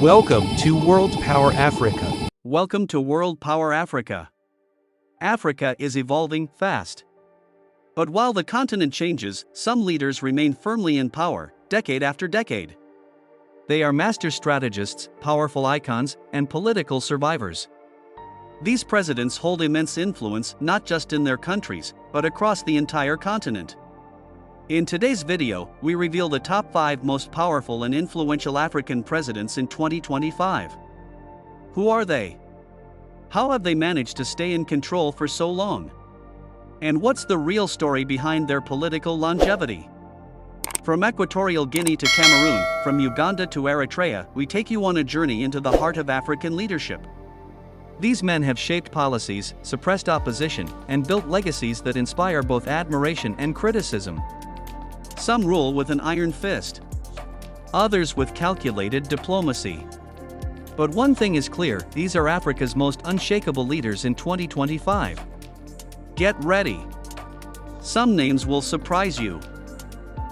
Welcome to World Power Africa. Welcome to World Power Africa. Africa is evolving fast. But while the continent changes, some leaders remain firmly in power, decade after decade. They are master strategists, powerful icons, and political survivors. These presidents hold immense influence not just in their countries, but across the entire continent. In today's video, we reveal the top 5 most powerful and influential African presidents in 2025. Who are they? How have they managed to stay in control for so long? And what's the real story behind their political longevity? From Equatorial Guinea to Cameroon, from Uganda to Eritrea, we take you on a journey into the heart of African leadership. These men have shaped policies, suppressed opposition, and built legacies that inspire both admiration and criticism. Some rule with an iron fist. Others with calculated diplomacy. But one thing is clear, these are Africa's most unshakable leaders in 2025. Get ready. Some names will surprise you.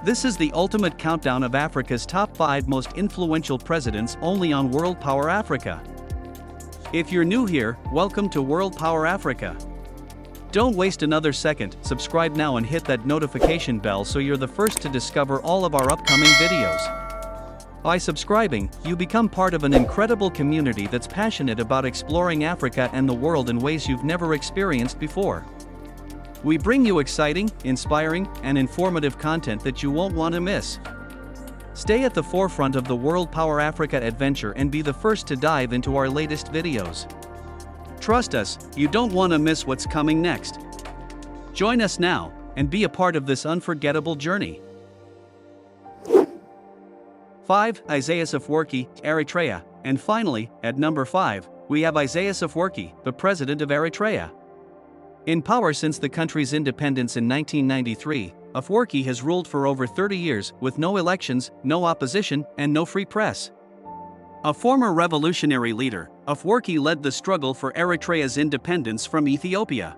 This is the ultimate countdown of Africa's top 5 most influential presidents only on World Power Africa. If you're new here, welcome to World Power Africa. Don't waste another second, subscribe now and hit that notification bell so you're the first to discover all of our upcoming videos. By subscribing, you become part of an incredible community that's passionate about exploring Africa and the world in ways you've never experienced before. We bring you exciting, inspiring, and informative content that you won't want to miss. Stay at the forefront of the World Power Africa adventure and be the first to dive into our latest videos. Trust us, you don't want to miss what's coming next. Join us now, and be a part of this unforgettable journey. 5. Isaias Afwerki, Eritrea. And finally, at number 5, we have Isaias Afwerki, the President of Eritrea. In power since the country's independence in 1993, Afwerki has ruled for over 30 years, with no elections, no opposition, and no free press. A former revolutionary leader, Afwerki led the struggle for Eritrea's independence from Ethiopia.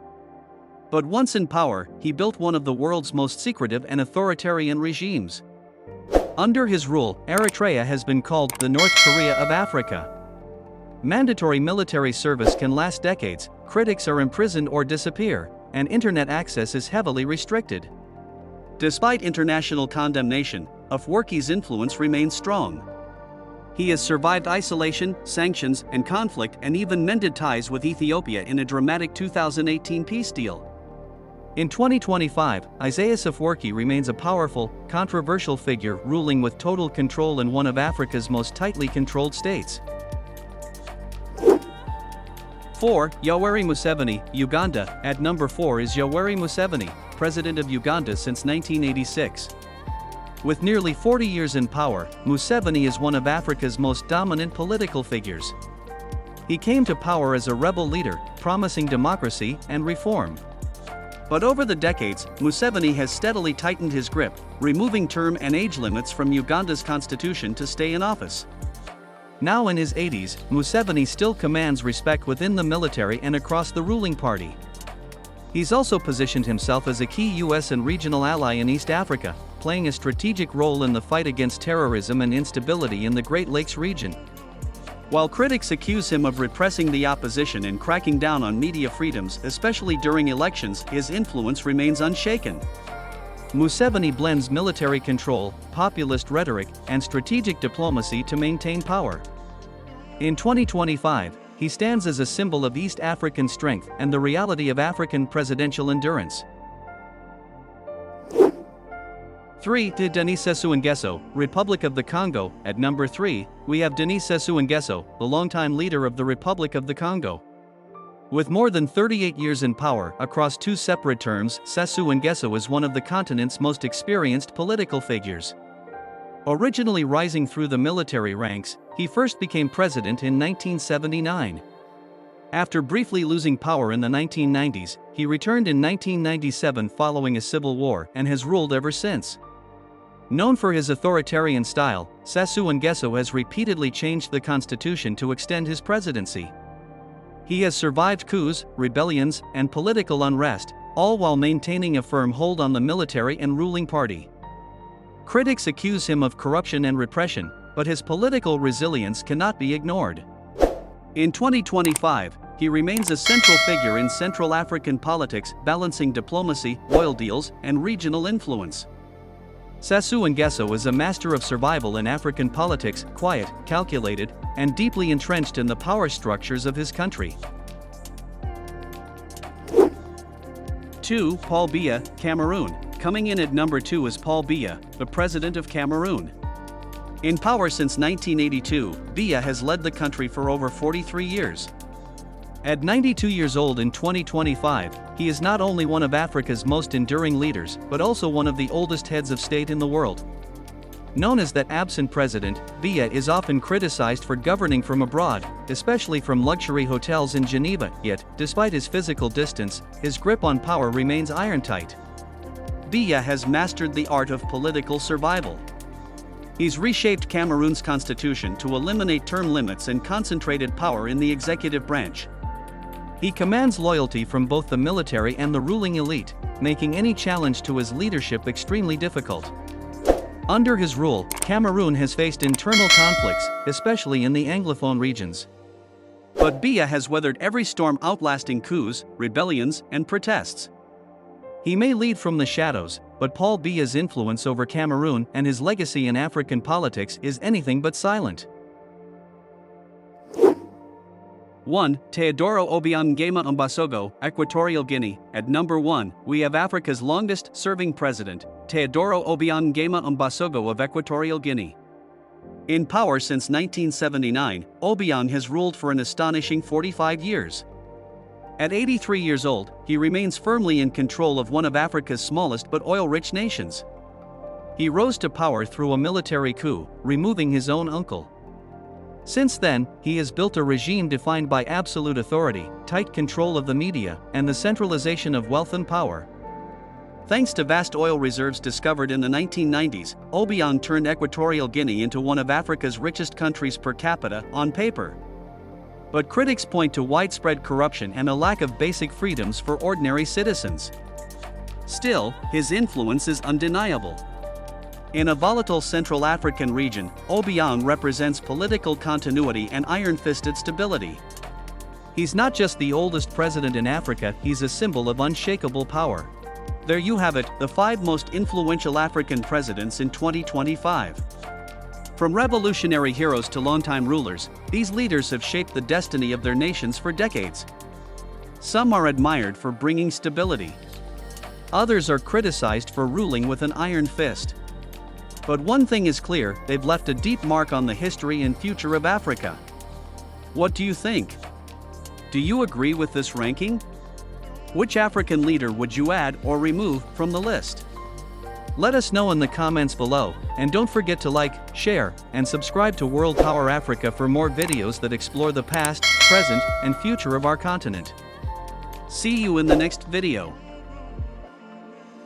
But once in power, he built one of the world's most secretive and authoritarian regimes. Under his rule, Eritrea has been called the North Korea of Africa. Mandatory military service can last decades, critics are imprisoned or disappear, and internet access is heavily restricted. Despite international condemnation, Afwerki's influence remains strong. He has survived isolation, sanctions, and conflict and even mended ties with Ethiopia in a dramatic 2018 peace deal. In 2025, Isaias Afwerki remains a powerful, controversial figure ruling with total control in one of Africa's most tightly controlled states. 4. Yoweri Museveni, Uganda. At number 4 is Yoweri Museveni, President of Uganda since 1986. With nearly 40 years in power, Museveni is one of Africa's most dominant political figures. He came to power as a rebel leader, promising democracy and reform. But over the decades, Museveni has steadily tightened his grip, removing term and age limits from Uganda's constitution to stay in office. Now in his 80s, Museveni still commands respect within the military and across the ruling party. He's also positioned himself as a key U.S. and regional ally in East Africa, playing a strategic role in the fight against terrorism and instability in the Great Lakes region. While critics accuse him of repressing the opposition and cracking down on media freedoms, especially during elections, his influence remains unshaken. Museveni blends military control, populist rhetoric, and strategic diplomacy to maintain power. In 2025, he stands as a symbol of East African strength and the reality of African presidential endurance. 3. Denis Sassou Nguesso, Republic of the Congo. At number 3, we have Denis Sassou Nguesso, the longtime leader of the Republic of the Congo. With more than 38 years in power across 2 separate terms, Sassou Nguesso is one of the continent's most experienced political figures. Originally rising through the military ranks, he first became president in 1979. After briefly losing power in the 1990s, he returned in 1997 following a civil war and has ruled ever since. Known for his authoritarian style, Sassou Nguesso has repeatedly changed the constitution to extend his presidency. He has survived coups, rebellions, and political unrest, all while maintaining a firm hold on the military and ruling party. Critics accuse him of corruption and repression, but his political resilience cannot be ignored. In 2025, he remains a central figure in Central African politics, balancing diplomacy, oil deals, and regional influence. Sassou Nguesso is a master of survival in African politics, quiet, calculated, and deeply entrenched in the power structures of his country. 2. Paul Biya, Cameroon. Coming in at number 2 is Paul Biya, the President of Cameroon. In power since 1982, Biya has led the country for over 43 years. At 92 years old in 2025, he is not only one of Africa's most enduring leaders, but also one of the oldest heads of state in the world. Known as that absent president, Biya is often criticized for governing from abroad, especially from luxury hotels in Geneva, yet, despite his physical distance, his grip on power remains iron-tight. Biya has mastered the art of political survival. He's reshaped Cameroon's constitution to eliminate term limits and concentrated power in the executive branch. He commands loyalty from both the military and the ruling elite, making any challenge to his leadership extremely difficult. Under his rule, Cameroon has faced internal conflicts, especially in the Anglophone regions. But Biya has weathered every storm, outlasting coups, rebellions, and protests. He may lead from the shadows, but Paul Biya's influence over Cameroon and his legacy in African politics is anything but silent. 1. Teodoro Obiang Nguesso, Equatorial Guinea. At number 1, we have Africa's longest-serving president, Teodoro Obiang Nguesso of Equatorial Guinea. In power since 1979, Obiang has ruled for an astonishing 45 years. At 83 years old, he remains firmly in control of one of Africa's smallest but oil-rich nations. He rose to power through a military coup, removing his own uncle. Since then, he has built a regime defined by absolute authority, tight control of the media, and the centralization of wealth and power. Thanks to vast oil reserves discovered in the 1990s, Obiang turned Equatorial Guinea into one of Africa's richest countries per capita, on paper. But critics point to widespread corruption and a lack of basic freedoms for ordinary citizens. Still, his influence is undeniable. In a volatile Central African region, Obiang represents political continuity and iron-fisted stability. He's not just the oldest president in Africa, he's a symbol of unshakable power. There you have it, the 5 most influential African presidents in 2025. From revolutionary heroes to longtime rulers, these leaders have shaped the destiny of their nations for decades. Some are admired for bringing stability. Others are criticized for ruling with an iron fist. But one thing is clear, they've left a deep mark on the history and future of Africa. What do you think? Do you agree with this ranking? Which African leader would you add or remove from the list? Let us know in the comments below, and don't forget to like, share, and subscribe to World Power Africa for more videos that explore the past, present, and future of our continent. See you in the next video.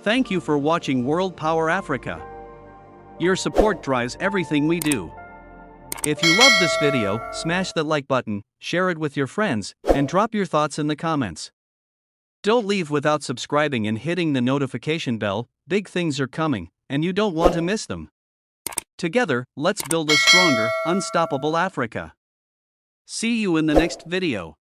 Thank you for watching World Power Africa. Your support drives everything we do. If you love this video, smash that like button, share it with your friends, and drop your thoughts in the comments. Don't leave without subscribing and hitting the notification bell. Big things are coming, and you don't want to miss them. Together, let's build a stronger, unstoppable Africa. See you in the next video.